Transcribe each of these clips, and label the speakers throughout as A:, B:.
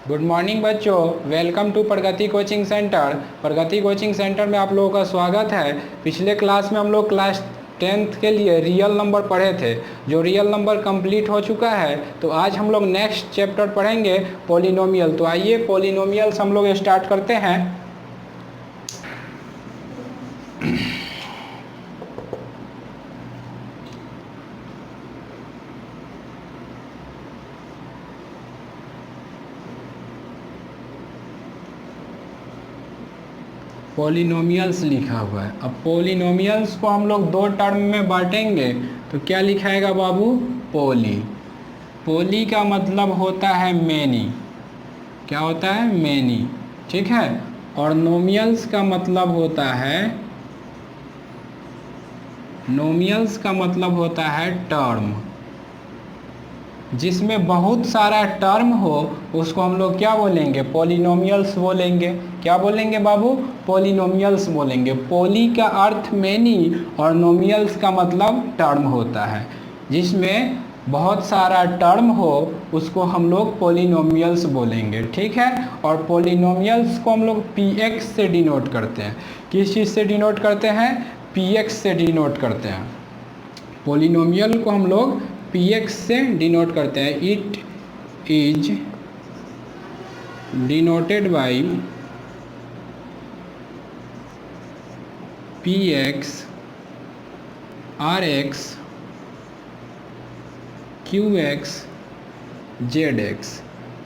A: Good morning बच्चों, welcome to Pragati coaching centre. Pragati coaching centre में आप लोगों का स्वागत है। पिछले क्लास में हम लोग क्लास 10th के लिए रियल नंबर पढ़े थे, जो रियल नंबर कंप्लीट हो चुका है। तो आज हम लोग नेक्स्ट चैप्टर पढ़ेंगे पॉलिनोमियल। तो आइए पॉलिनोमियल्स हम लोग स्टार्ट करते हैं। पॉलिनोमियल्स लिखा हुआ है। अब पॉलिनोमियल्स को हम लोग दो टर्म में बांटेंगे, तो क्या लिखाएगा बाबू? पोली। पोली का मतलब होता है मैनी। क्या होता है? मैनी। ठीक है। और नोमियल्स का मतलब होता है, नोमियल्स का मतलब होता है टर्म। जिसमें बहुत सारा टर्म हो उसको हम लोग क्या बोलेंगे? पॉलिनोमियल्स बोलेंगे। क्या बोलेंगे बाबू? पॉलिनोमियल्स बोलेंगे। पॉली का अर्थ मैनी और नोमियल्स का मतलब टर्म होता है। जिसमें बहुत सारा टर्म हो उसको हम लोग पॉलिनोमियल्स बोलेंगे। ठीक है। और पॉलिनोमियल्स को हम लोग px से डिनोट करते हैं। किस चीज़ से डिनोट करते हैं? px से डिनोट करते हैं। पॉलिनोमियल को हम लोग px से डिनोट करते हैं। It is denoted by px, rx, qx, zx।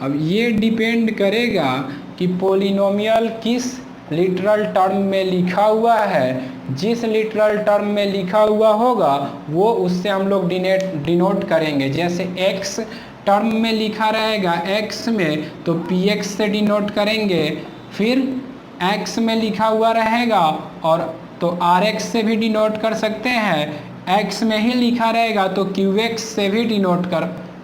A: अब ये डिपेंड करेगा कि पॉलिनोमियल किस लिटरल टर्म में लिखा हुआ है। जिस लिटरल टर्म में लिखा हुआ होगा वो उससे हम लोग डिनोट करेंगे। जैसे x टर्म में लिखा रहेगा x में, तो px से डिनोट करेंगे। फिर x में लिखा हुआ रहेगा और तो rx से भी डिनोट कर सकते हैं। x में ही लिखा रहेगा तो qx से भी डिनोट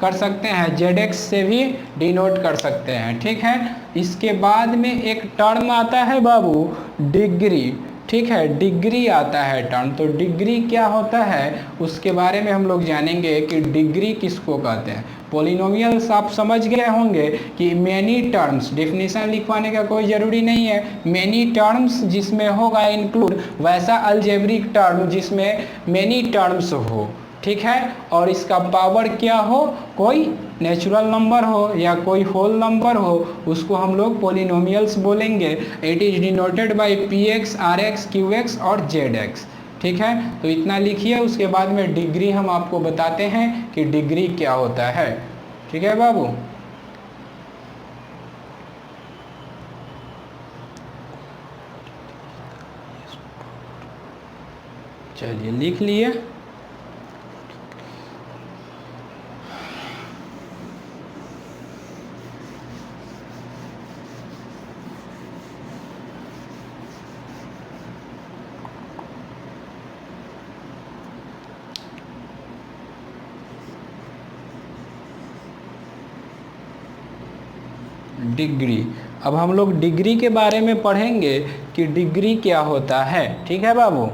A: कर सकते हैं। zx से भी डिनोट कर सकते हैं। ठीक है। इसके बाद में एक टर्म आता है बाबू, डिग्री। ठीक है, डिग्री आता है टर्म। तो डिग्री क्या होता है उसके बारे में हम लोग जानेंगे कि डिग्री किसको कहते हैं। पॉलिनोमियल्स आप समझ गए होंगे कि मैनी टर्म्स, डेफिनेशन लिखवाने का कोई ज़रूरी नहीं है। मैनी टर्म्स जिसमें होगा इंक्लूड, वैसा अलजेब्रिक टर्म जिसमें मैनी टर्म्स हो। ठीक है। और इसका पावर क्या हो? कोई नेचुरल नंबर हो या कोई होल नंबर हो, उसको हम लोग पॉलिनोमियल्स बोलेंगे। It is denoted by px, rx, qx और zx। ठीक है। तो इतना लिखिए, उसके बाद में डिग्री हम आपको बताते हैं कि डिग्री क्या होता है। ठीक है बाबू। चलिए लिख लिए। डिग्री। अब हम लोग डिग्री के बारे में पढ़ेंगे कि डिग्री क्या होता है। ठीक है बाबू।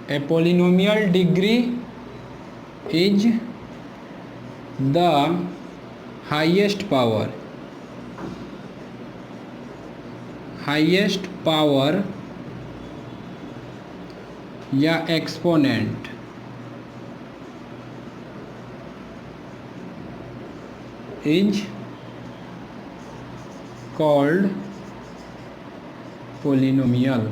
A: A polynomial degree is the highest power या exponent is called polynomial,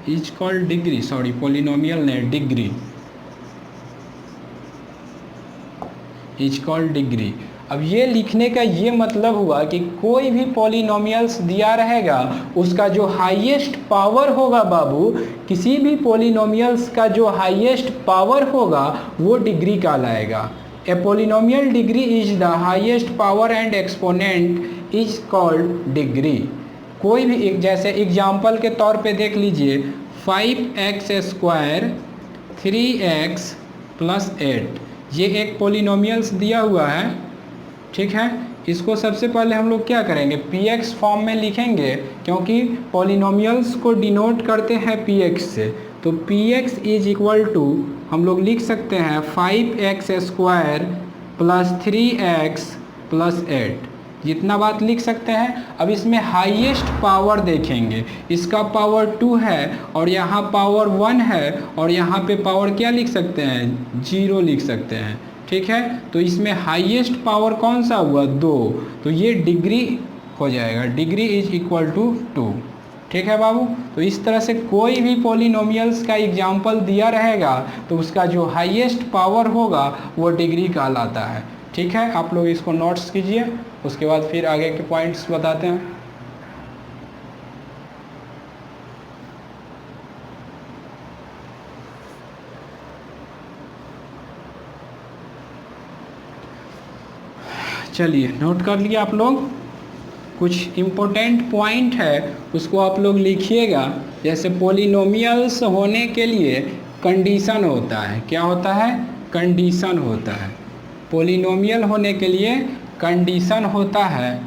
A: is called degree, sorry polynomial नहीं, डिग्री is called डिग्री। अब ये लिखने का ये मतलब हुआ कि कोई भी पॉलिनोमियल्स दिया रहेगा उसका जो हाईएस्ट पावर होगा बाबू, किसी भी पॉलिनोमियल्स का जो हाईएस्ट पावर होगा वो डिग्री कहलाएगा। A polynomial degree is the highest power and exponent is called degree. कोई भी एक, जैसे एग्जाम्पल के तौर पे देख लीजिए, 5x² 3x + 8, ये एक पॉलिनोमियल्स दिया हुआ है। ठीक है। इसको सबसे पहले हम लोग क्या करेंगे, px फॉर्म में लिखेंगे, क्योंकि पॉलिनोमियल्स को डिनोट करते हैं px से। तो px इज इक्वल टू हम लोग लिख सकते हैं 5x² प्लस 3x प्लस 8, जितना बात लिख सकते हैं। अब इसमें हाईएस्ट पावर देखेंगे, इसका पावर 2 है और यहाँ पावर 1 है और यहाँ पे पावर क्या लिख सकते हैं, 0 लिख सकते हैं, ठीक है। तो इसमें हाईएस्ट पावर कौन सा हुआ, 2, तो ये डिग्री हो जाएगा, डिग्री इज इक्वल टू 2, ठीक है बाबू। तो इस तरह से कोई भी पॉलिनोमियल्स का एग्जाम्पल दिया रहेगा तो उसका जो हाईएस्ट पावर होगा वो डिग्री कहलाता है, ठीक है। आप लोग इसको नोट्स कीजिए, उसके बाद फिर आगे के पॉइंट्स बताते हैं। चलिए नोट कर लिया आप लोग। कुछ इम्पोर्टेंट पॉइंट है उसको आप लोग लिखिएगा। जैसे पॉलिनोमियल्स होने के लिए कंडीशन होता है, क्या होता है, कंडीशन होता है। पॉलिनोमियल होने के लिए कंडीशन होता है।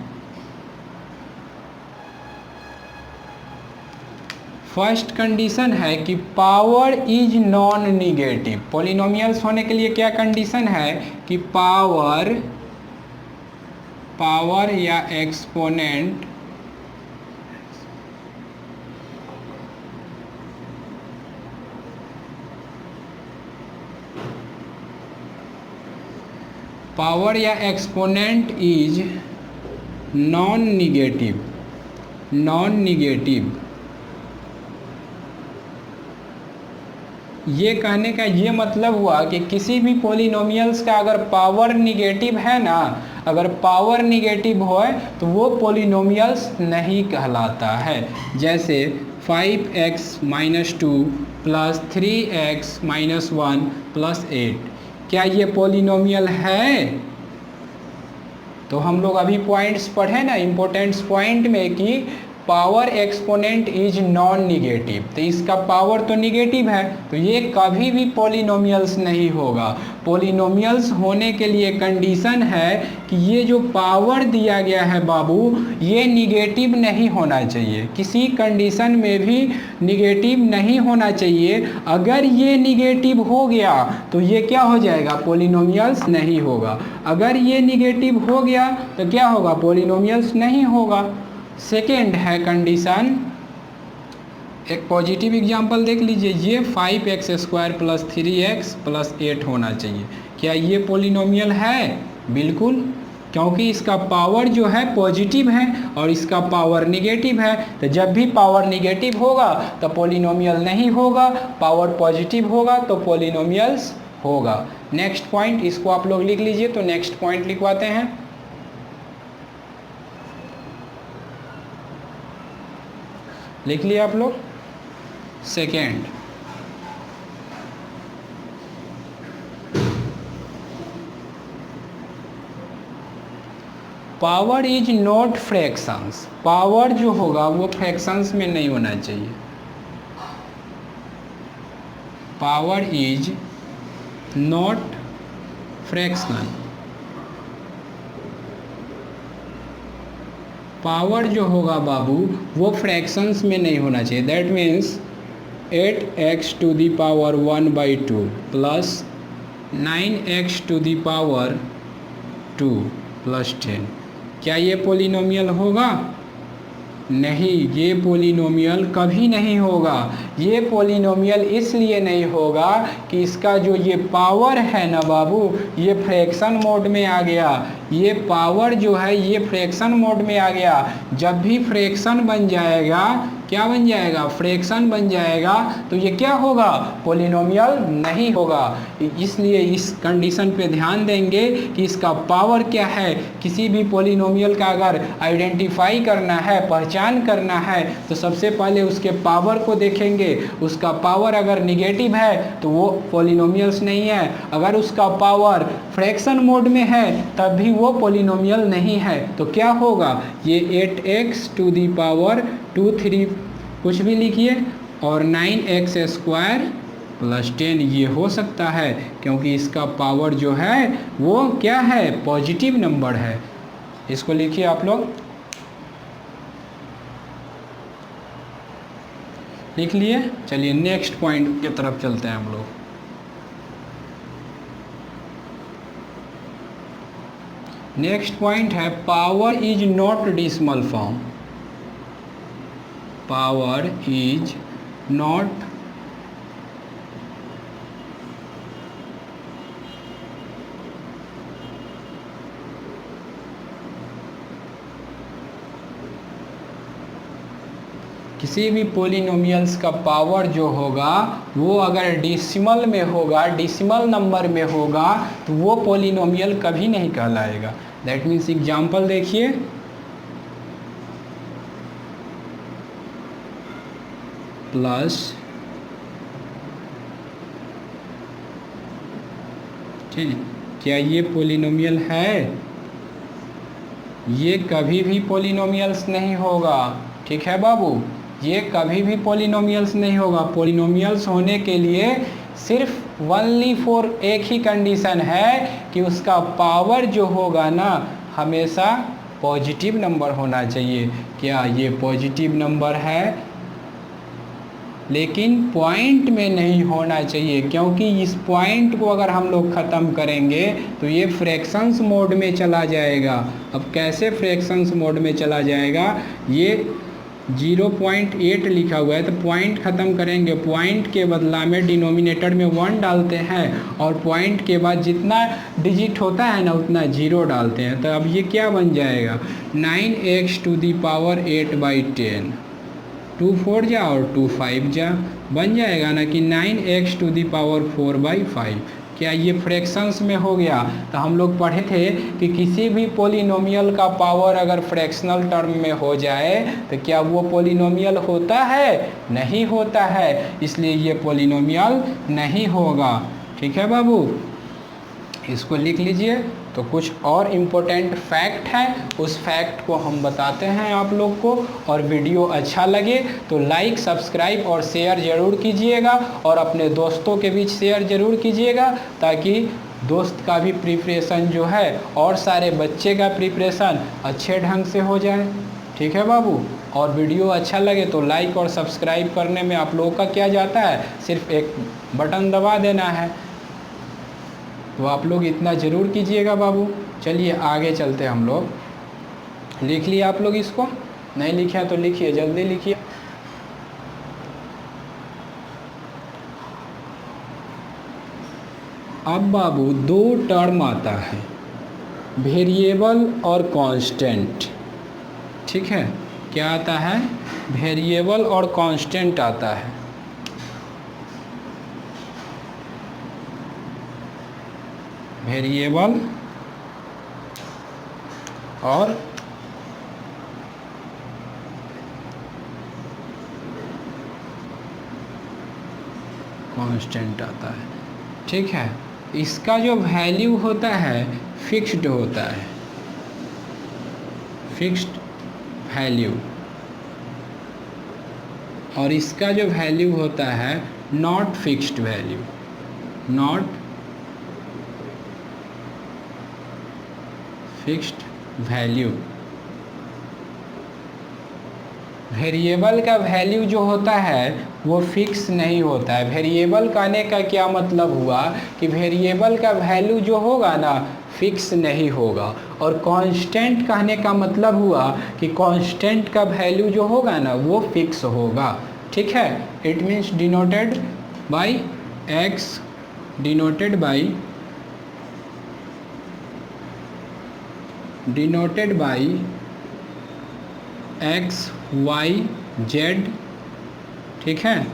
A: फर्स्ट कंडीशन है कि power is non negative. Polynomials होने के लिए क्या कंडीशन है कि पावर या एक्सपोनेंट पावर या एक्सपोनेंट इज नॉन निगेटिव। ये कहने का ये मतलब हुआ कि किसी भी पॉलिनोमियल्स का अगर पावर निगेटिव है ना, अगर पावर निगेटिव हो तो वो पॉलिनोमियल्स नहीं कहलाता है। जैसे 5x-2 प्लस 3x-1 प्लस 8, क्या ये पॉलिनोमियल है? तो हम लोग अभी पॉइंट्स पढ़े ना इम्पोर्टेंट्स पॉइंट में कि power exponent is non negative, तो इसका पावर तो निगेटिव है तो ये कभी भी पॉलिनोमियल्स नहीं होगा। पॉलिनोमियल्स होने के लिए कंडीशन है कि ये जो पावर दिया गया है बाबू ये निगेटिव नहीं होना चाहिए, किसी कंडीशन में भी निगेटिव नहीं होना चाहिए। अगर ये निगेटिव हो गया तो ये क्या हो जाएगा, पॉलिनोमियल्स नहीं होगा। अगर ये निगेटिव हो गया तो क्या होगा, पॉलिनोमियल्स नहीं होगा। सेकेंड है कंडीशन, एक पॉजिटिव एग्जांपल देख लीजिए, ये 5x² प्लस 3x प्लस 8 होना चाहिए। क्या ये पॉलिनोमियल है? बिल्कुल, क्योंकि इसका पावर जो है पॉजिटिव है और इसका पावर निगेटिव है। तो जब भी पावर निगेटिव होगा तो पॉलिनोमियल नहीं होगा, पावर पॉजिटिव होगा तो पॉलिनोमियल्स होगा। नेक्स्ट पॉइंट, इसको आप लोग लिख लीजिए। तो नेक्स्ट पॉइंट लिखवाते हैं। लिख लिया आप लोग। Second, power is not fractions. Power जो होगा वो फ्रैक्शंस में नहीं होना चाहिए। Power is not fractional. Power जो होगा बाबू वो फ्रैक्शंस में नहीं होना चाहिए। That means 8x⁻² plus 9x⁻² plus 10, क्या ये पॉलिनोमियल होगा? नहीं, ये पॉलिनोमियल कभी नहीं होगा। ये पॉलिनोमियल इसलिए नहीं होगा कि इसका जो ये पावर है ना बाबू ये फ्रैक्शन मोड में आ गया। ये पावर जो है ये फ्रैक्शन मोड में आ गया। जब भी फ्रैक्शन बन जाएगा, क्या बन जाएगा, फ्रैक्शन बन जाएगा, तो ये क्या होगा, पॉलिनोमियल नहीं होगा। इसलिए इस कंडीशन पे ध्यान देंगे कि इसका पावर क्या है। किसी भी पॉलिनोमियल का अगर आइडेंटिफाई करना है, पहचान करना है, तो सबसे पहले उसके पावर को देखेंगे। उसका पावर अगर निगेटिव है तो वो पॉलिनोमियल्स नहीं है। अगर उसका पावर फ्रैक्शन मोड में है तब भी वो पॉलिनोमियल नहीं है। तो क्या होगा, ये 8x⁻², कुछ भी लिखिए, और 9x² प्लस 10 ये हो सकता है क्योंकि इसका पावर जो है वो क्या है, पॉजिटिव नंबर है। इसको लिखिए आप लोग, लिख लिए। चलिए नेक्स्ट पॉइंट की तरफ चलते हैं हम लोग। नेक्स्ट पॉइंट है power is not decimal form. Power is not किसी भी पोलिनोमियल्स का पावर जो होगा वो अगर डेसिमल में होगा, डेसिमल नंबर में होगा, तो वो पोलिनोमियल कभी नहीं कहलाएगा। दैट मीन्स एग्जाम्पल देखिए, प्लस ठीक, क्या ये पोलिनोमियल है? ये कभी भी पोलिनोमियल्स नहीं होगा। ठीक है बाबू, ये कभी भी पोलिनोमियल्स नहीं होगा। पोलिनोमियल्स होने के लिए सिर्फ ओनली फॉर एक ही कंडीशन है कि उसका पावर जो होगा ना हमेशा पॉजिटिव नंबर होना चाहिए। क्या ये पॉजिटिव नंबर है? लेकिन पॉइंट में नहीं होना चाहिए, क्योंकि इस पॉइंट को अगर हम लोग ख़त्म करेंगे तो ये फ्रैक्शंस मोड में चला जाएगा। अब कैसे फ्रैक्शंस मोड में चला जाएगा? ये 0.8 लिखा हुआ है तो पॉइंट ख़त्म करेंगे, पॉइंट के बदला में डिनोमिनेटर में 1 डालते हैं और पॉइंट के बाद जितना डिजिट होता है ना उतना 0 डालते हैं। तो अब ये क्या बन जाएगा? 9x टू दी पावर 8/10, 2 4 जा और 2 5 जा, बन जाएगा ना कि 9x टू दी पावर 4/5। क्या ये फ्रैक्शंस में हो गया? तो हम लोग पढ़े थे कि किसी भी पोलिनोमियल का पावर अगर फ्रैक्शनल टर्म में हो जाए तो क्या वो पोलिनोमियल होता है? नहीं होता है, इसलिए ये पोलिनोमियल नहीं होगा। ठीक है बाबू, इसको लिख लीजिए। तो कुछ और इम्पोर्टेंट फैक्ट है, उस फैक्ट को हम बताते हैं आप लोग को। और वीडियो अच्छा लगे तो लाइक, सब्सक्राइब और शेयर ज़रूर कीजिएगा और अपने दोस्तों के बीच शेयर ज़रूर कीजिएगा, ताकि दोस्त का भी प्रिपरेशन जो है और सारे बच्चे का प्रिपरेशन अच्छे ढंग से हो जाए। ठीक है बाबू, और वीडियो अच्छा लगे तो लाइक और सब्सक्राइब करने में आप लोगों का क्या जाता है, सिर्फ एक बटन दबा देना है। तो आप लोग इतना ज़रूर कीजिएगा बाबू। चलिए आगे चलते हैं हम लोग। लिख लिया आप लोग? इसको नहीं लिखे तो लिखिए, जल्दी लिखिए। अब बाबू 2 टर्म आता है, वेरिएबल और कांस्टेंट। ठीक है, क्या आता है? वेरिएबल और कांस्टेंट आता है। वेरिएबल और कांस्टेंट आता है। ठीक है, इसका जो वैल्यू होता है फिक्स्ड होता है, फिक्स्ड वैल्यू, और इसका जो वैल्यू होता है not fixed value, not fixed value. Variable का वैल्यू जो होता है वो फिक्स नहीं होता है। वेरिएबल कहने का क्या मतलब हुआ कि वेरिएबल का वैल्यू जो होगा ना फिक्स नहीं होगा, और कांस्टेंट कहने का मतलब हुआ कि कांस्टेंट का वैल्यू जो होगा ना वो फिक्स होगा। ठीक है, it means denoted by x, denoted by x y z। ठीक है,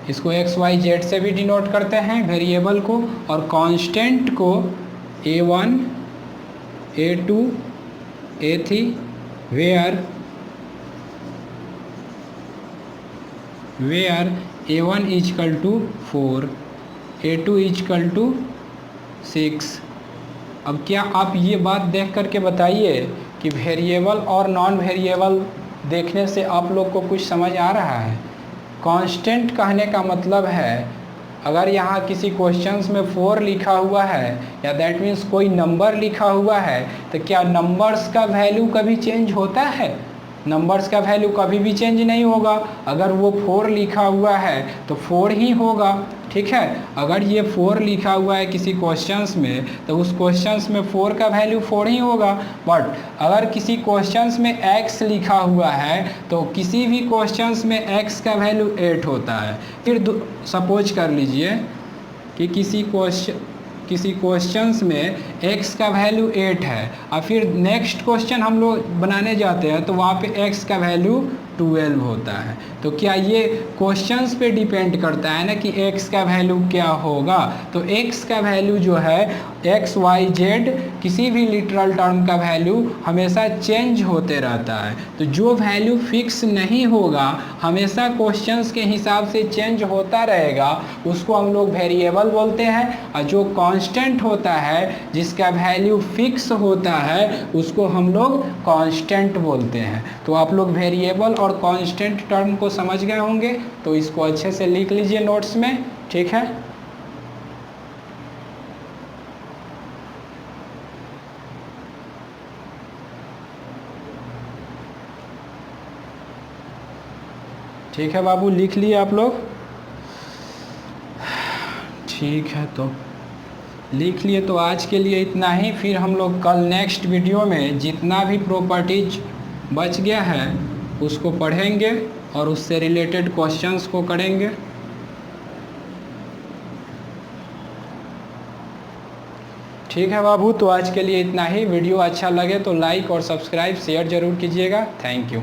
A: इसको x y z से भी डिनोट करते हैं वेरिएबल को, और कांस्टेंट को a1 a2 a3 where a1 is equal to 4, a2 is equal to 6। अब क्या आप ये बात देख करके बताइए कि वेरिएबल और नॉन वेरिएबल देखने से आप लोग को कुछ समझ आ रहा है? कांस्टेंट कहने का मतलब है, अगर यहाँ किसी क्वेश्चंस में 4 लिखा हुआ है या दैट मीन्स कोई नंबर लिखा हुआ है, तो क्या नंबर्स का वैल्यू कभी चेंज होता है? नंबर्स का वैल्यू कभी भी चेंज नहीं होगा। अगर वो 4 लिखा हुआ है तो 4 ही होगा, ठीक है। अगर ये 4 लिखा हुआ है किसी क्वेश्चंस में तो उस क्वेश्चंस में 4 का वैल्यू 4 ही होगा। बट अगर किसी क्वेश्चंस में x लिखा हुआ है तो किसी भी क्वेश्चंस में x का वैल्यू 8 होता है। फिर सपोज कर लीजिए कि किसी क्वेश्चंस में x का वैल्यू 8 है और फिर नेक्स्ट क्वेश्चन हम लोग बनाने जाते हैं तो वहाँ पे x का वैल्यू 12 होता है। तो क्या ये क्वेश्चंस पे डिपेंड करता है ना कि x का वैल्यू क्या होगा? तो x का वैल्यू जो है x, y, z किसी भी लिटरल टर्म का वैल्यू हमेशा चेंज होते रहता है। तो जो वैल्यू फिक्स नहीं होगा, हमेशा क्वेश्चंस के हिसाब से चेंज होता रहेगा, उसको हम लोग वेरिएबल बोलते हैं। और जो कांस्टेंट होता है, जिसका वैल्यू फिक्स होता है, उसको हम लोग कांस्टेंट बोलते हैं। तो आप लोग वेरिएबल और कांस्टेंट टर्म को समझ गए होंगे, तो इसको अच्छे से लिख लीजिए नोट्स में, ठीक है। ठीक है बाबू, लिख लिए आप लोग? ठीक है, तो लिख लिए। तो आज के लिए इतना ही। फिर हम लोग कल नेक्स्ट वीडियो में जितना भी प्रॉपर्टीज बच गया है उसको पढ़ेंगे और उससे रिलेटेड क्वेश्चंस को करेंगे। ठीक है बाबू, तो आज के लिए इतना ही। वीडियो अच्छा लगे तो लाइक और सब्सक्राइब शेयर ज़रूर कीजिएगा। Thank you.